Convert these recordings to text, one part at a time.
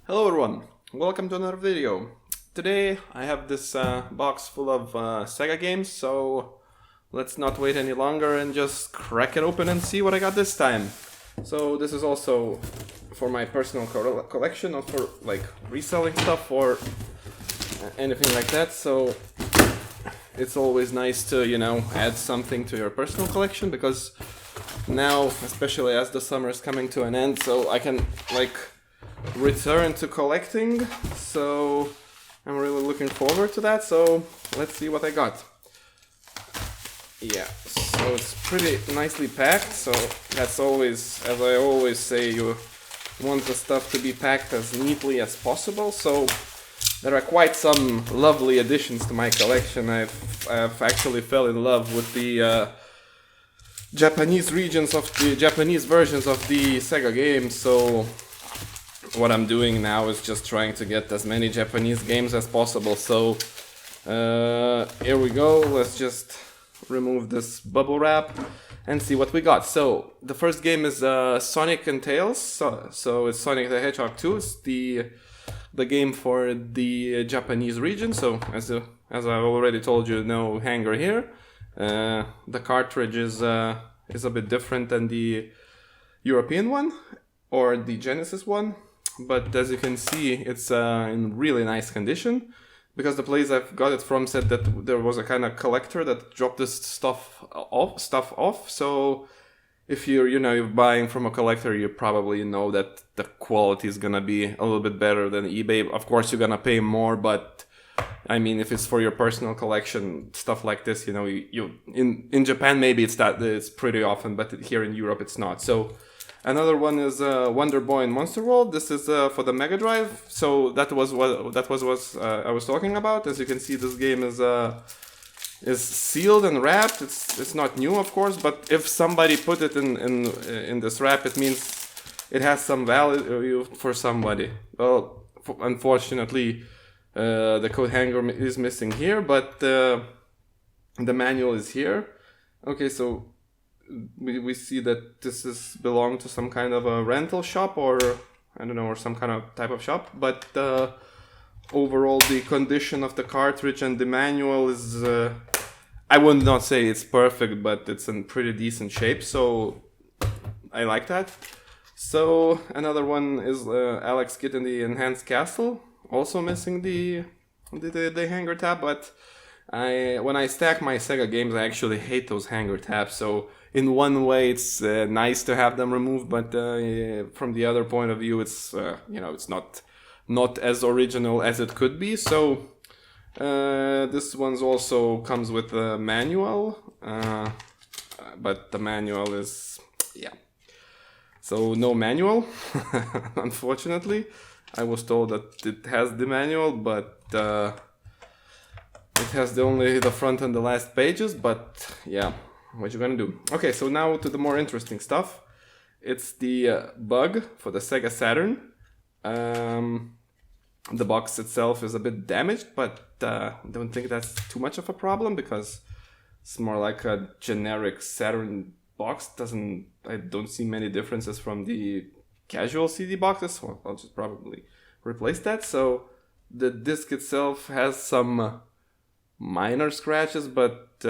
Hello everyone, welcome to another video. Today I have this box full of Sega games, so let's not wait any longer and just crack it open and see what I got this time. So this is also for my personal collection, not for like reselling stuff or anything like that, so it's always nice to, add something to your personal collection, because now, especially as the summer is coming to an end, so I can return to collecting, so I'm really looking forward to that. So let's see what I got. Yeah, so it's pretty nicely packed, so that's always, as I always say, you want the stuff to be packed as neatly as possible. So there are quite some lovely additions to my collection. I've actually fell in love with the Japanese versions of the Sega games, so what I'm doing now is just trying to get as many Japanese games as possible. So here we go. Let's just remove this bubble wrap and see what we got. So the first game is Sonic and Tails. So it's Sonic the Hedgehog 2. It's the game for the Japanese region. So as I've already told you, no hanger here. The cartridge is a bit different than the European one or the Genesis one. But as you can see, it's in really nice condition, because the place I've got it from said that there was a kind of collector that dropped this stuff off. So if you're buying from a collector, you probably know that the quality is gonna be a little bit better than eBay. Of course, you're gonna pay more, but I mean, if it's for your personal collection, stuff like this, you in Japan maybe it's pretty often, but here in Europe it's not. So another one is Wonder Boy in Monster World. This is for the Mega Drive. So that was what I was talking about. As you can see, this game is sealed and wrapped. It's not new, of course, but if somebody put it in this wrap, it means it has some value for somebody. Well, unfortunately, the code hanger is missing here, but the manual is here. Okay, so we see that this is belong to some kind of a rental shop, or I don't know, or some kind of type of shop. But overall, the condition of the cartridge and the manual is, I would not say it's perfect, but it's in pretty decent shape. So I like that. So another one is Alex Kidd in the Enhanced Castle, also missing the hanger tab. But when I stack my Sega games, I actually hate those hanger tabs. So in one way, it's nice to have them removed, but from the other point of view, it's it's not as original as it could be. So this one's also comes with a manual, but the manual is so no manual. Unfortunately, I was told that it has the manual, but it has only the front and the last pages. But yeah, what you gonna do? Okay, so now to the more interesting stuff. It's the bug for the Sega Saturn. The box itself is a bit damaged, but I don't think that's too much of a problem, because it's more like a generic Saturn box. I don't see many differences from the casual CD boxes, so I'll just probably replace that. So the disc itself has some minor scratches, but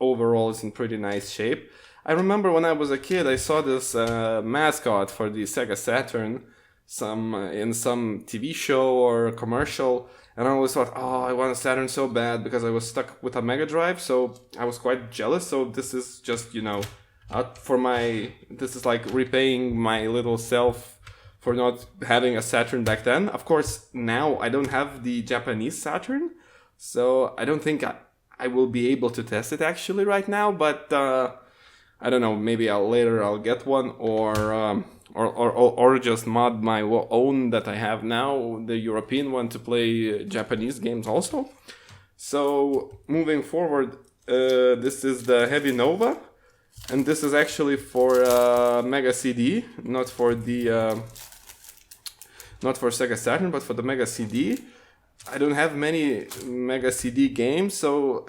overall it's in pretty nice shape. I remember when I was a kid, I saw this mascot for the Sega Saturn in some TV show or a commercial, and I always thought, oh, I want a Saturn so bad, because I was stuck with a Mega Drive, so I was quite jealous. So this is just, this is like repaying my little self for not having a Saturn back then. Of course, now I don't have the Japanese Saturn, so I don't think I will be able to test it actually right now, but I don't know, maybe later I'll get one, or just mod my own that I have now, the European one, to play Japanese games also. So moving forward, this is the Heavy Nova, and this is actually for Mega CD, not for Sega Saturn, but for the Mega CD. I don't have many Mega CD games, so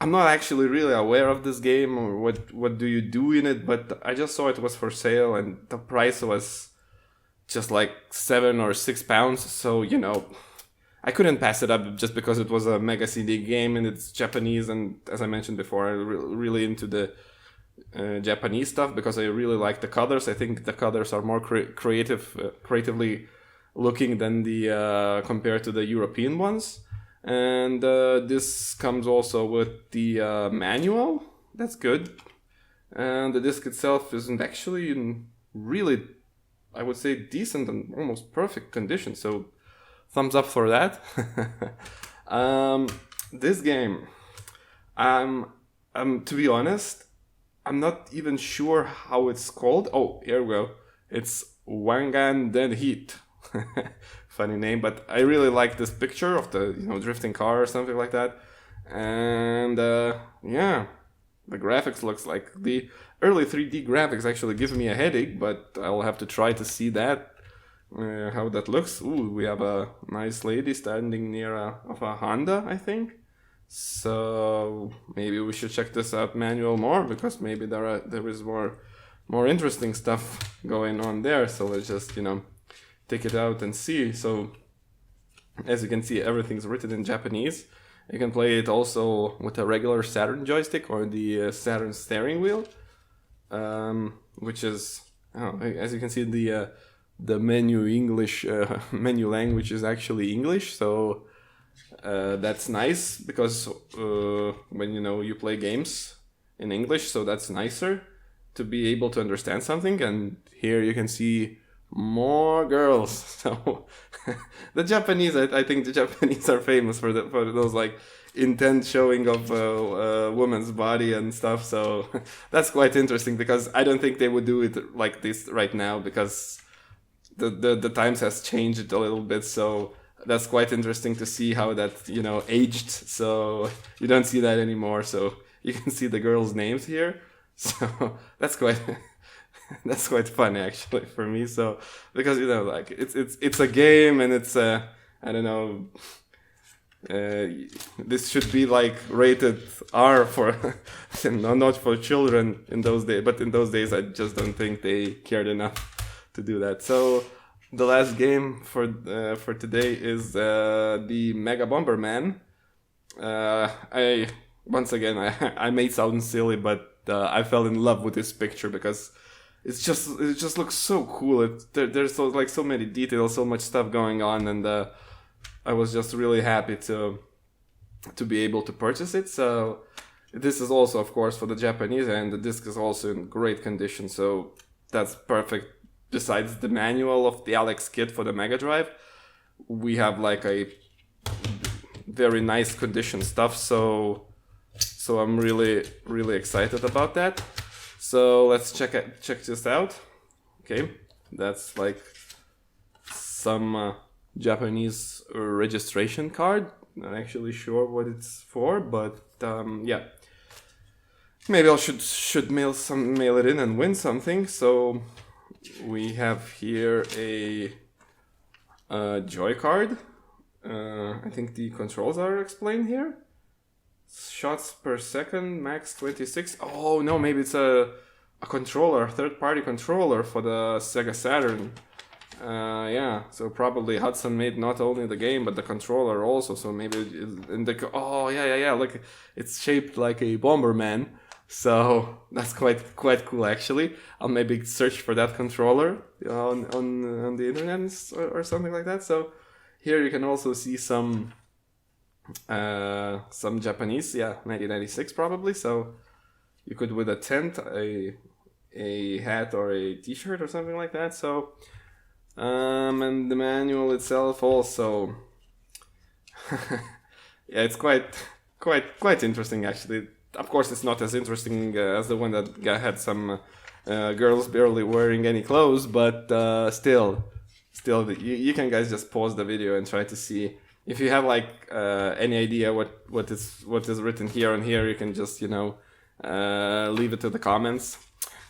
I'm not actually really aware of this game, or what do you do in it, but I just saw it was for sale, and the price was just like 7 or 6 pounds. So, you know, I couldn't pass it up just because it was a Mega CD game and it's Japanese. And as I mentioned before, I'm really into the Japanese stuff because I really like the colors. I think the colors are more creatively looking than the compared to the European ones. And this comes also with the manual. That's good. And the disc itself isn't actually in really, I would say, decent and almost perfect condition. So thumbs up for that. This game, to be honest, I'm not even sure how it's called. Oh, here we go. It's Wangan Den Heat. Funny name, but I really like this picture of the drifting car or something like that. And yeah, the graphics looks like the early 3D graphics actually give me a headache, but I'll have to try to see that how that looks. Ooh, we have a nice lady standing near a Honda, I think. So maybe we should check this out manual more because maybe there is more interesting stuff going on there. So let's just take it out and see. So as you can see, everything's written in Japanese. You can play it also with a regular Saturn joystick or the Saturn steering wheel, which is as you can see the menu menu language is actually English. So that's nice because when you play games in English, so that's nicer to be able to understand something. And here you can see more girls. So the Japanese, I think the Japanese are famous for those like intense showing of woman's body and stuff. So that's quite interesting because I don't think they would do it like this right now because the times has changed a little bit. So that's quite interesting to see how that aged. So you don't see that anymore. So you can see the girls' names here. So that's quite that's quite fun actually for me. So because like it's a game and it's I don't know. This should be like rated R for not for children in those days. But in those days, I just don't think they cared enough to do that. So the last game for today is the Mega Bomberman. I may sound silly, but I fell in love with this picture because it just looks so cool. There's so many details, so much stuff going on, and I was just really happy to be able to purchase it. So this is also, of course, for the Japanese, and the disc is also in great condition. So that's perfect. Besides the manual of the Alex kit for the Mega Drive, we have like a very nice condition stuff. So I'm really excited about that. So let's check this out. Okay, that's like some Japanese registration card. Not actually sure what it's for, but yeah, maybe I should mail it in and win something. So we have here a joy card. I think the controls are explained here. Shots per second, max 26. Oh no, maybe it's a controller, third-party controller for the Sega Saturn. Yeah, so probably Hudson made not only the game but the controller also. So maybe yeah, look, it's shaped like a Bomberman. So that's quite cool actually. I'll maybe search for that controller on the internet or something like that. So here you can also see some Japanese, 1996 probably. So you could with a tent, a hat or a t-shirt or something like that. So and the manual itself also yeah, it's quite interesting actually. Of course, it's not as interesting as the one that had some girls barely wearing any clothes, but still, you can guys just pause the video and try to see. If you have like any idea what is written here and here, you can just leave it to the comments.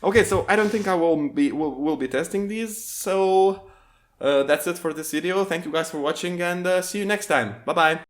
Okay, so I don't think I will be testing these. So that's it for this video. Thank you guys for watching, and see you next time. Bye bye.